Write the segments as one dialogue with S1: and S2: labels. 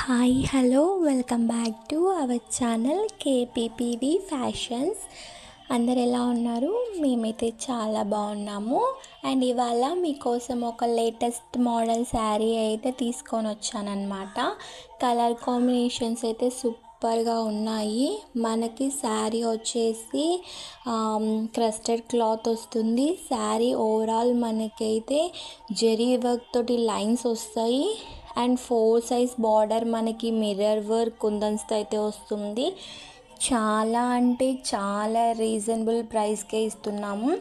S1: Hi hello welcome back to our channel KPPV fashions. అందరు ఎలా ఉన్నారు? మేమైతే చాలా బాగున్నాము. అండ్ ఇవాళ మీకోసం ఒక లేటెస్ట్ మోడల్ శారీ అయితే తీసుకొని వచ్చానన్నమాట. కలర్ కాంబినేషన్స్ అయితే సూపర్గా ఉన్నాయి. మనకి శారీ వచ్చేసి క్రస్టెడ్ క్లాత్ వస్తుంది. శారీ ఓవరాల్ మనకైతే జరీ వర్క్ తోటి లైన్స్ వస్తాయి. అండ్ 4 సైజ్ బార్డర్ మనకి మిర్రర్ వర్క్ కుందన్స్తో అయితే వస్తుంది. చాలా అంటే చాలా రీజనబుల్ ప్రైస్కే ఇస్తున్నాము.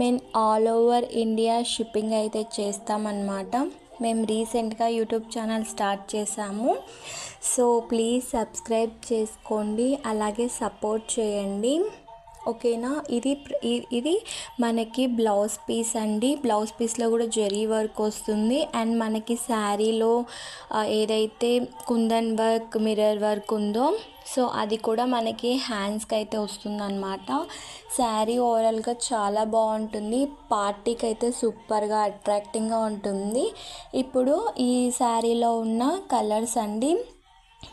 S1: మేము ఆల్ ఓవర్ ఇండియా షిప్పింగ్ అయితే చేస్తామన్నమాట. మేము రీసెంట్గా యూట్యూబ్ ఛానల్ స్టార్ట్ చేసాము. సో ప్లీజ్ సబ్స్క్రైబ్ చేసుకోండి, అలాగే సపోర్ట్ చేయండి, ఓకేనా. ఇది మనకి బ్లౌజ్ పీస్ అండి. బ్లౌజ్ పీస్లో కూడా జరీ వర్క్ వస్తుంది. అండ్ మనకి శారీలో ఏదైతే కుందన్ వర్క్ మిర్రర్ వర్క్ ఉందో సో అది కూడా మనకి హ్యాండ్స్కి అయితే వస్తుందన్నమాట. శారీ ఓవరాల్గా చాలా బాగుంటుంది. పార్టీకి అయితే సూపర్గా అట్రాక్టింగ్గా ఉంటుంది. ఇప్పుడు ఈ శారీలో ఉన్న కలర్స్ అండి,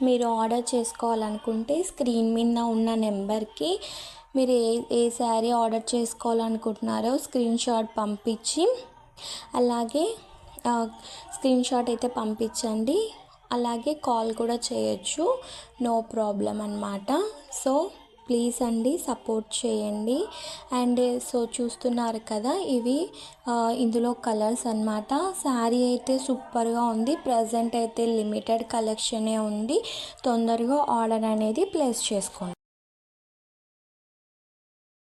S1: మీరు ఆర్డర్ చేసుకోవాలనుకుంటే స్క్రీన్ మీద ఉన్న నెంబర్కి మీరు ఏ శారీ ఆర్డర్ చేసుకోవాలనుకుంటున్నారో స్క్రీన్ షాట్ పంపించి, అలాగే స్క్రీన్ షాట్ అయితే పంపించండి. అలాగే కాల్ కూడా చేయొచ్చు, నో ప్రాబ్లం అన్నమాట. సో ప్లీజ్ అండి సపోర్ట్ చేయండి. అండ్ సో చూస్తున్నారు కదా, ఇవి ఇందులో కలర్స్ అన్నమాట. శారీ అయితే సూపర్గా ఉంది. ప్రజెంట్ అయితే లిమిటెడ్ కలెక్షనే ఉంది. తొందరగా ఆర్డర్ అనేది ప్లేస్ చేసుకోండి.